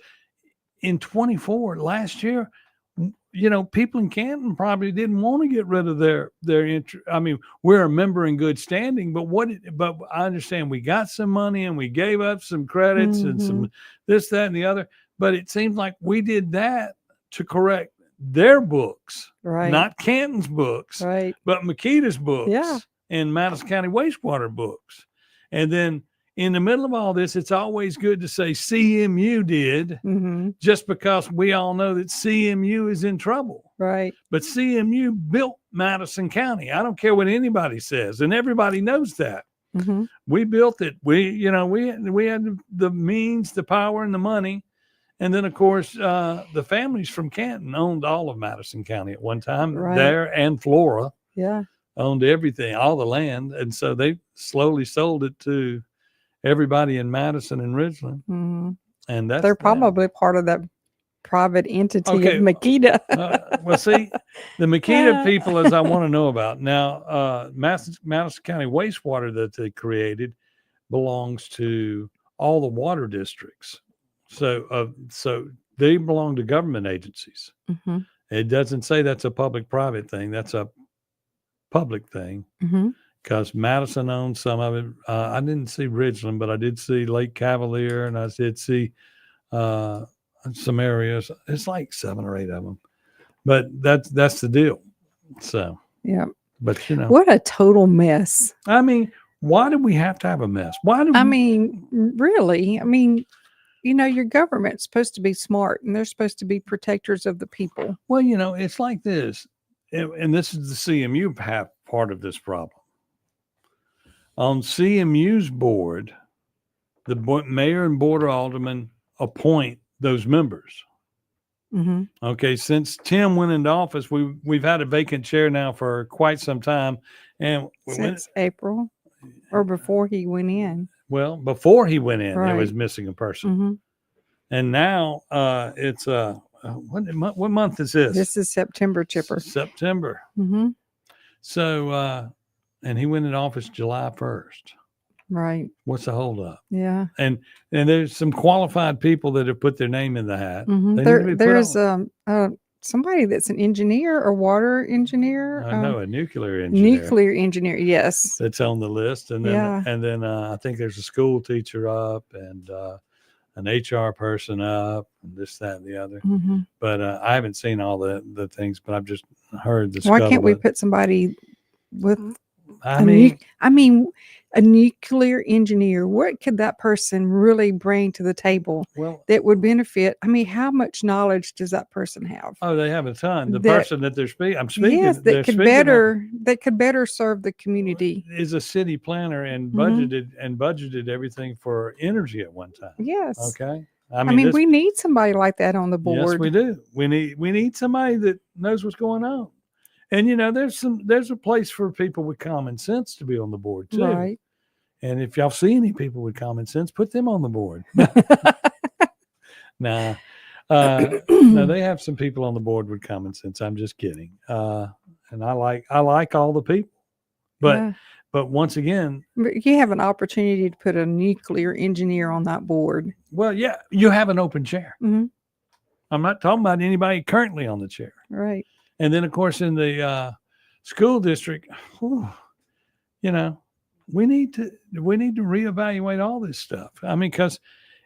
in 24 last year, people in Canton probably didn't want to get rid of their interest. I mean, we're a member in good standing, but I understand we got some money and we gave up some credits and some this, that, and the other. But it seems like we did that to correct their books, Right. not Canton's books, Right. but Makita's books Yeah. and Madison County wastewater books. And then in the middle of all this, it's always good to say CMU did, just because we all know that CMU is in trouble. Right. But CMU built Madison County. I don't care what anybody says, and everybody knows that. Mhm. We built it. We had the means, the power, and the money. And then, of course, the families from Canton owned all of Madison County at one time. Right. There and Flora Yeah. owned everything, all the land. And so they slowly sold it to everybody in Madison and Ridgeland. Mhm. And that's They're probably part of that private entity Okay. of Makita. well, see, the Makita people, as I want to know about now, Madison County wastewater that they created belongs to all the water districts. So they belong to government agencies. Mhm. It doesn't say that's a public-private thing. That's a public thing. Mhm. Because Madison owns some of it. I didn't see Ridgeland, but I did see Lake Cavalier, and I did see some areas. It's like 7 or 8 of them. But that's the deal. So, Yeah. but What a total mess. I mean, why do we have to have a mess? Really? Your government's supposed to be smart and they're supposed to be protectors of the people. Well, it's like this, and this is the CMU part of this problem. On CMU's board, the mayor and board of aldermen appoint those members. Mm-hmm. Okay, since Tim went into office, we've had a vacant chair now for quite some time, and Since April or before he went in. well, before he went in, there was Right. missing a person, Mhm. and now it's what month is this? This is September, Chipper. September. Mm-hmm. So, and he went in office July 1st. Right. What's the holdup? Yeah. And there's some qualified people that have put their name in the hat. Mhm. They need to be put There's on. somebody that's an engineer, a water engineer. I know a nuclear engineer Nuclear engineer, yes. that's on the list, and then Yeah. I think there's a school teacher up and an HR person up, and this, that, and the other. Mhm. But I haven't seen all the things, but I've just heard the. Why can't we scuttlebutt. put somebody with I mean, a nuclear engineer, what could that person really bring to the table that would benefit? I mean, how much knowledge does that person have? oh, they have a ton. The That- person that I'm speaking, Yes, they're that could speaking of better serve the community. is a city planner and Mhm. budgeted everything for energy at one time. Yes. Okay. I mean, this- we need somebody like that on the board. Yes, we do. We need somebody that knows what's going on. And there's a place for people with common sense to be on the board too. Right. And if y'all see any people with common sense, put them on the board. Nah. No, they have some people on the board with common sense. I'm just kidding. And I like all the people. But Yeah. but once again, But you have an opportunity to put a nuclear engineer on that board. well, yeah, you have an open chair. Mhm. I'm not talking about anybody currently on the chair. Right. And then, of course, in the school district, whew, we need to reevaluate all this stuff. I mean, because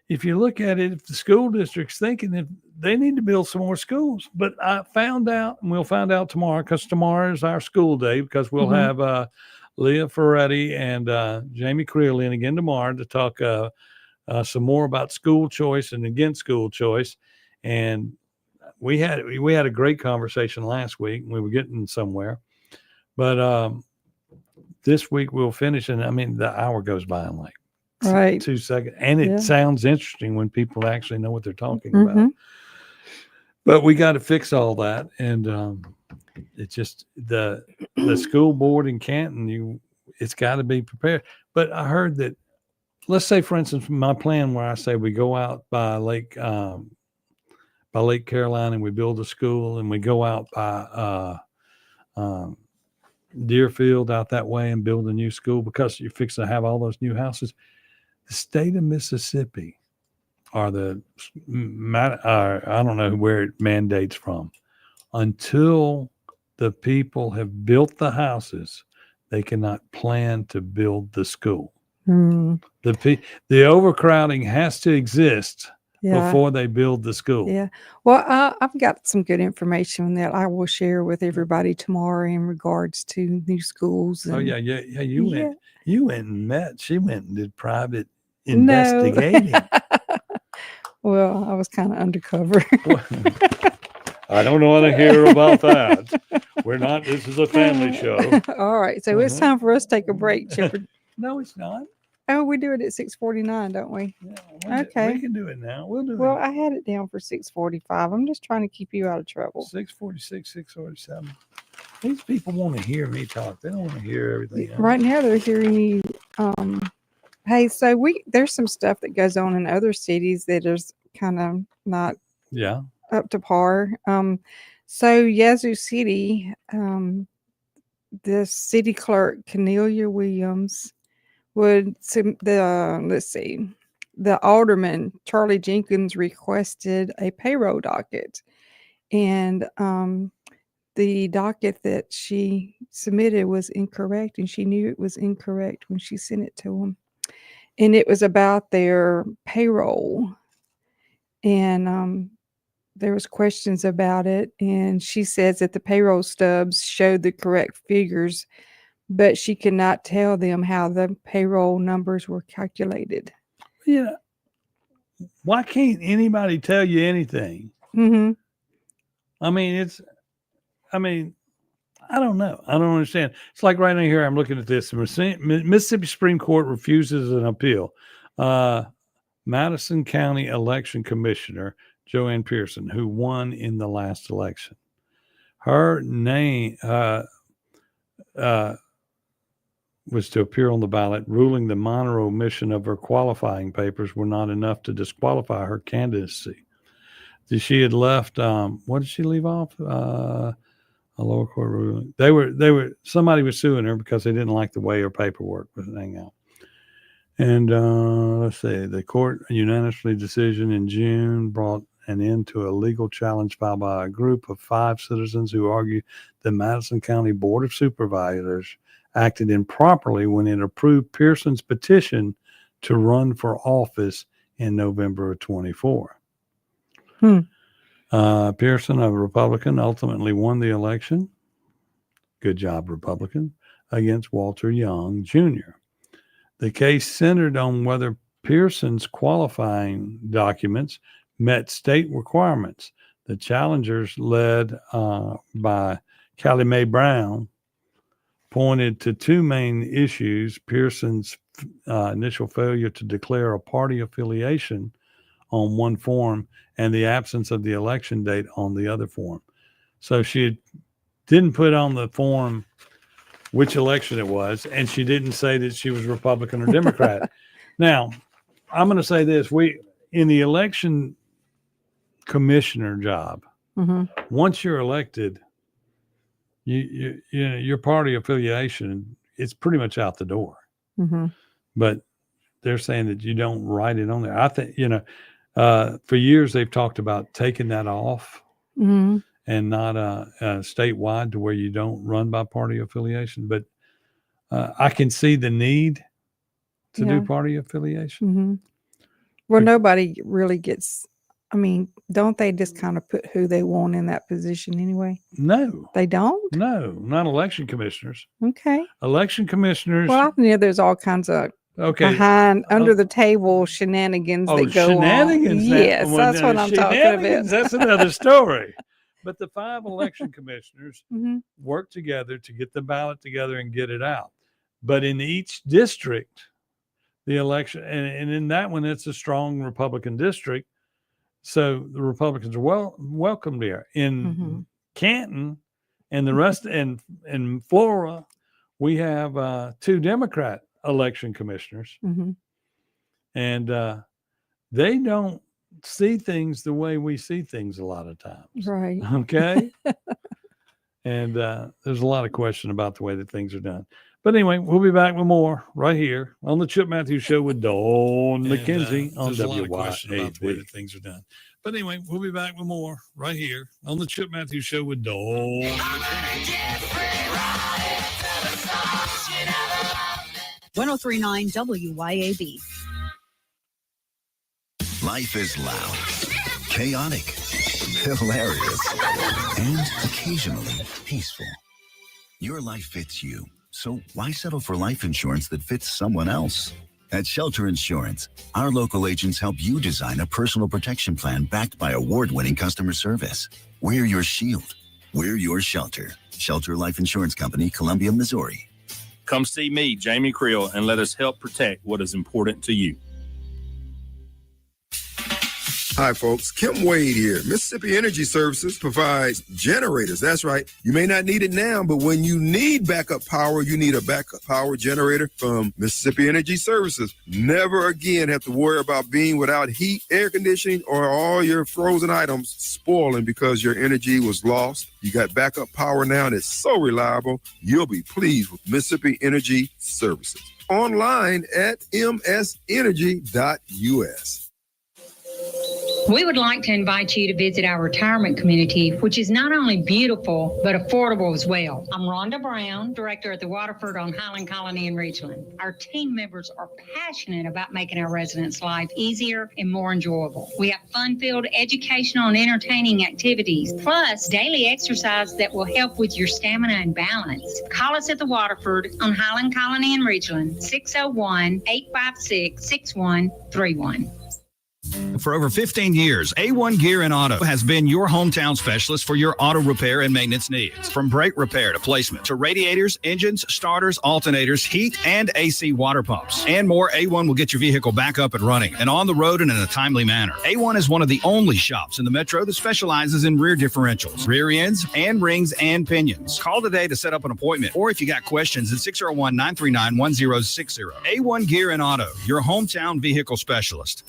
if you look at it, if the school district's thinking that they need to build some more schools, but I found out, and we'll find out tomorrow, because tomorrow is our school day, because we'll have Leah Ferretti and Jamie Creel in again tomorrow to talk some more about school choice and against school choice. And we had a great conversation last week, and we were getting somewhere. But this week we'll finish, and I mean the hour goes by in like Right. 2 seconds, and it Yeah. sounds interesting when people actually know what they're talking Mhm. about. But we got to fix all that, and it's just the school board in Canton. It's got to be prepared. But I heard that, let's say, for instance, my plan where I say we go out by Lake Caroline and we build a school, and we go out by Deerfield out that way and build a new school, because you're fixing to have all those new houses. The state of Mississippi I don't know where it mandates from. Until the people have built the houses, they cannot plan to build the school. Mm. The overcrowding has to exist Yeah. before they build the school. Yeah. Well, I've got some good information that I will share with everybody tomorrow in regards to new schools. Oh and- yeah. You went and met. She went and did private No. investigating. Well, I was kind of undercover. I don't want to hear about that. This is a family show. All right. So it's time for us to take a break, Chipper. No, it's not. Oh, we do it at 6:49, don't we? Okay. We can do it now. We'll do Well, it. I had it down for 6:45. I'm just trying to keep you out of trouble. 6:46, 6:47. These people want to hear me talk. They don't want to hear everything else. Right now, they're hearing you. Hey, so there's some stuff that goes on in other cities that is kind of not Yeah. up to par. So Yazoo City, the city clerk Cornelia Williams the alderman Charlie Jenkins requested a payroll docket, and the docket that she submitted was incorrect, and she knew it was incorrect when she sent it to him, and it was about their payroll, and there was questions about it, and she says that the payroll stubs showed the correct figures, but she could not tell them how the payroll numbers were calculated. Yeah. Why can't anybody tell you anything? Mm-hmm. I mean, I don't know. I don't understand. It's like right now here, I'm looking at this. Mississippi Supreme Court refuses an appeal. Madison County Election Commissioner Joanne Pearson, who won in the last election. Her name was to appear on the ballot, ruling the minor omission of her qualifying papers were not enough to disqualify her candidacy. She had left, what did she leave off? A lower court ruling. Somebody was suing her because they didn't like the way her paperwork was hanging out. And let's see, the court unanimously decision in June brought an end to a legal challenge filed by a group of 5 citizens who argued the Madison County Board of Supervisors acted improperly when it approved Pearson's petition to run for office in November of 24. Pearson, a Republican, ultimately won the election. Good job, Republican. against Walter Young Jr. The case centered on whether Pearson's qualifying documents met state requirements. The challengers, led by Callie Mae Brown, pointed to two main issues: Pearson's initial failure to declare a party affiliation on one form and the absence of the election date on the other form. So she didn't put on the form which election it was, and she didn't say that she was Republican or Democrat. Now, I'm going to say this. In the election commissioner job, once you're elected, your party affiliation, it's pretty much out the door. But they're saying that you don't write it on there. I think, for years they've talked about taking that off and not statewide to where you don't run by party affiliation. But I can see the need to do party affiliation. Well, nobody really gets, don't they just kind of put who they want in that position anyway? No. They don't? No, not election commissioners. Okay. Election commissioners. Well, I knew there's all kinds of under the table shenanigans that go shenanigans on. Yes, that's what I'm talking about. That's another story. But the 5 election commissioners work together to get the ballot together and get it out. But in each district, the election, and in that one, it's a strong Republican district. So the Republicans are welcome there. In Canton and the rest, and in Flora, we have 2 Democrat election commissioners. And they don't see things the way we see things a lot of times. Right. Okay. And there's a lot of question about the way that things are done. But anyway, we'll be back with more right here on the Chip Matthews Show with Dawn McKenzie on WYAB. The way that things are done. But anyway, we'll be back with more right here on the Chip Matthews Show with Dawn McKenzie. 1039 WYAB. Life is loud, chaotic, hilarious, and occasionally peaceful. Your life fits you, so why settle for life insurance that fits someone else? At Shelter Insurance, our local agents help you design a personal protection plan backed by award-winning customer service. We're your shield. We're your shelter. Shelter Life Insurance Company, Columbia, Missouri. Come see me, Jamie Creel, and let us help protect what is important to you. Hi, folks. Kim Wade here. Mississippi Energy Services provides generators. That's right. You may not need it now, but when you need backup power, you need a backup power generator from Mississippi Energy Services. Never again have to worry about being without heat, air conditioning, or all your frozen items spoiling because your energy was lost. You got backup power now, and it's so reliable. You'll be pleased with Mississippi Energy Services. Online at msenergy.us. We would like to invite you to visit our retirement community, which is not only beautiful, but affordable as well. I'm Rhonda Brown, director at the Waterford on Highland Colony in Ridgeland. Our team members are passionate about making our residents' life easier and more enjoyable. We have fun-filled educational and entertaining activities, plus daily exercise that will help with your stamina and balance. Call us at the Waterford on Highland Colony in Ridgeland, 601-856-6131. For over 15 years, A1 Gear and Auto has been your hometown specialist for your auto repair and maintenance needs. From brake repair to placement, to radiators, engines, starters, alternators, heat, and AC water pumps, and more, A1 will get your vehicle back up and running and on the road and in a timely manner. A1 is one of the only shops in the metro that specializes in rear differentials, rear ends, and rings and pinions. Call today to set up an appointment, or if you got questions, at 601-939-1060. A1 Gear and Auto, your hometown vehicle specialist.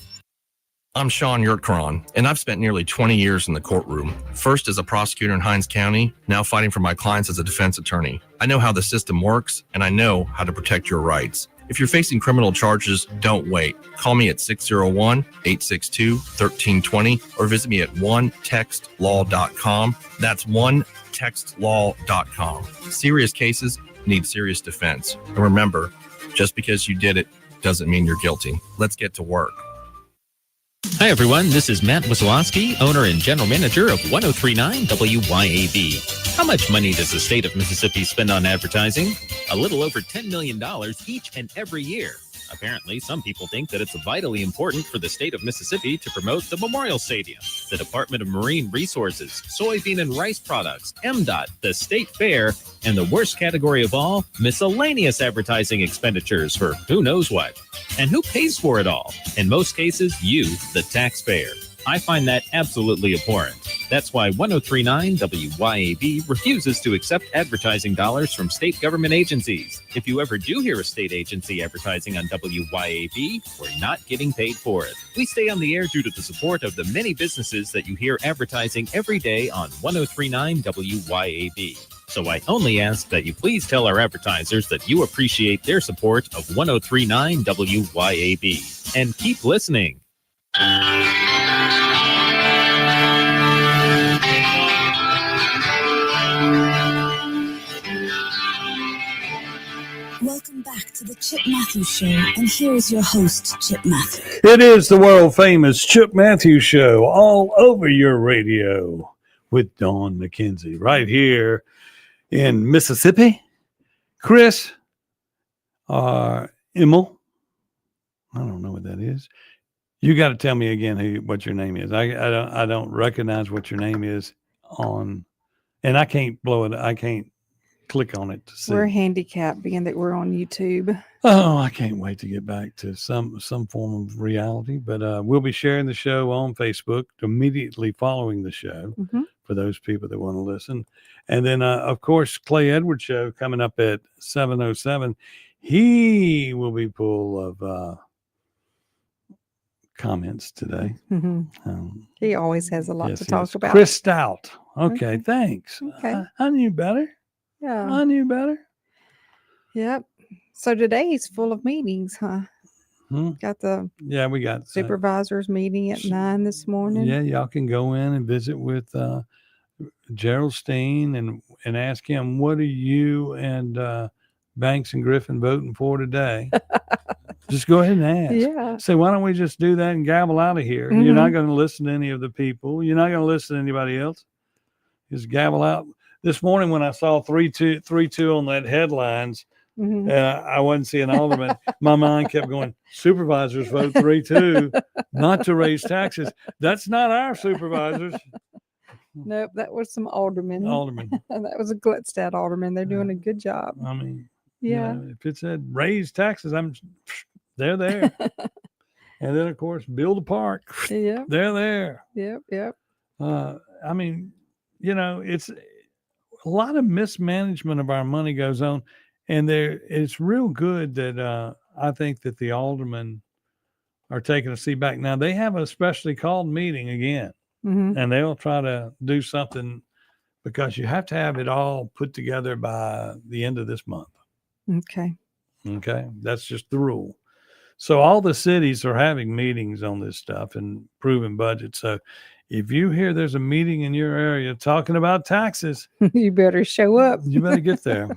I'm Sean Yurtkaran, and I've spent nearly 20 years in the courtroom, first as a prosecutor in Hinds County, now fighting for my clients as a defense attorney. I know how the system works, and I know how to protect your rights. If you're facing criminal charges, don't wait. Call me at 601-862-1320 or visit me at onetextlaw.com. That's onetextlaw.com. Serious cases need serious defense. And remember, just because you did it doesn't mean you're guilty. Let's get to work. Hi, everyone. This is Matt Wisłowski, owner and general manager of 1039 WYAB. How much money does the state of Mississippi spend on advertising? A little over $10 million each and every year. Apparently, some people think that it's vitally important for the state of Mississippi to promote the Memorial Stadium, the Department of Marine Resources, soybean and rice products, MDOT, the State Fair, and the worst category of all, miscellaneous advertising expenditures for who knows what. And who pays for it all? In most cases, you, the taxpayer. I find that absolutely abhorrent. That's why 1039 WYAB refuses to accept advertising dollars from state government agencies. If you ever do hear a state agency advertising on WYAB, we're not getting paid for it. We stay on the air due to the support of the many businesses that you hear advertising every day on 1039 WYAB. So I only ask that you please tell our advertisers that you appreciate their support of 1039 WYAB. And keep listening. Welcome back to the Chip Matthews Show, and here is your host, Chip Matthews. It is the world famous Chip Matthews Show, all over your radio with Dawn McKenzie, right here in Mississippi. Chris, Immel, I don't know what that is. You got to tell me again what your name is. I don't recognize what your name is on, and I can't blow it. I can't click on it to see. We're handicapped being that we're on YouTube. Oh, I can't wait to get back to some form of reality. But we'll be sharing the show on Facebook immediately following the show for those people that want to listen. And then, of course, Clay Edwards show coming up at 7:07. He will be full of comments today. He always has a lot to talk about. Chris Stout. Okay, thanks. Okay. I knew better. Yeah. I knew better. Yep. So today's full of meetings, huh? Got the we got supervisors meeting at 9 this morning. Yeah, y'all can go in and visit with Gerald Steen and ask him, what are you and Banks and Griffin voting for today? Just go ahead and ask. Yeah. Say, why don't we just do that and gabble out of here? You're not going to listen to any of the people. You're not going to listen to anybody else. Just gabble out. This morning when I saw 3-2 on that headlines, and I wasn't seeing aldermen, my mind kept going, supervisors vote 3-2 not to raise taxes. That's not our supervisors. Nope, that was some aldermen. That was a Gluckstadt alderman. They're doing a good job. I mean, yeah. If it said raise taxes, they're there. And then, of course, build a park. Yep. They're there. Yep. I mean, it's a lot of mismanagement of our money goes on, and it's real good that I think that the aldermen are taking a seat back. Now they have a specially called meeting again, and they'll try to do something because you have to have it all put together by the end of this month. Okay. That's just the rule. So all the cities are having meetings on this stuff and proving budgets. So if you hear there's a meeting in your area talking about taxes, you better show up. You better get there.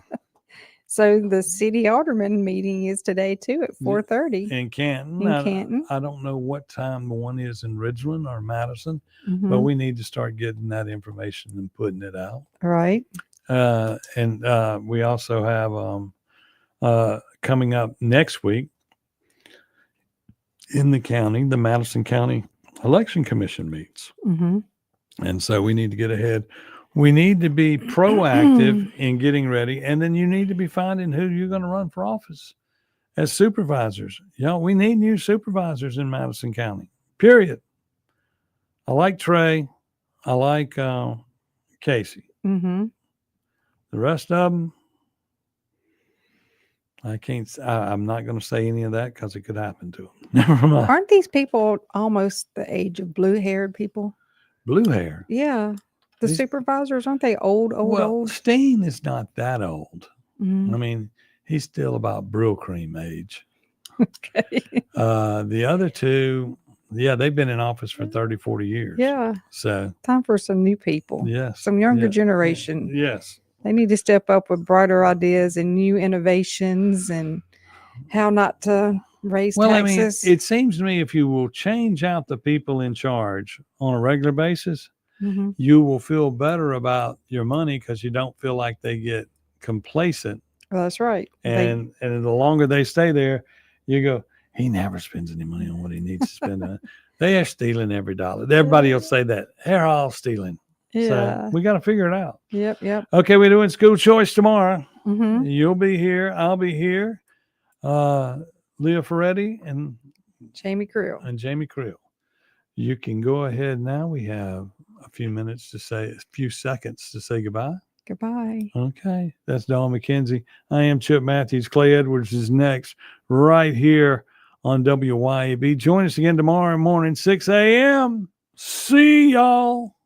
So the city alderman meeting is today too at 4:30 in Canton. I don't know what time the one is in Ridgeland or Madison, but we need to start getting that information and putting it out. Right. And we also have coming up next week in the county, the Madison County Election Commission meets. And so we need to get ahead. We need to be proactive in getting ready. And then you need to be finding who you're going to run for office as supervisors. We need new supervisors in Madison County, period. I like Trey. I like Casey. The rest of them, I'm not going to say any of that because it could happen to them. Never mind. Aren't these people almost the age of blue-haired people? Blue hair? Yeah. The supervisors, aren't they old? Steen is not that old. I mean, he's still about Brill Cream age. Okay. The other two, they've been in office for 30, 40 years. Yeah. So time for some new people. Yes. Some younger generation. Yes. They need to step up with brighter ideas and new innovations and how not to raise Well, taxes. I mean, it seems to me if you will change out the people in charge on a regular basis, Mhm. you will feel better about your money because you don't feel like they get complacent. Well, that's right. And the longer they stay there, you go, he never spends any money on what he needs to spend on. They are stealing every dollar. Everybody will say that. They're all stealing. Yeah. So we got to figure it out. Yep. Okay, we're doing school choice tomorrow. Mhm. You'll be here. I'll be here. Leah Ferretti and Jamie Creel. Jamie Creel. You can go ahead now. We have a few seconds to say goodbye. Goodbye. Okay. That's Dawn McKenzie. I am Chip Matthews. Clay Edwards is next right here on WYAB. Join us again tomorrow morning, 6 a.m. See y'all.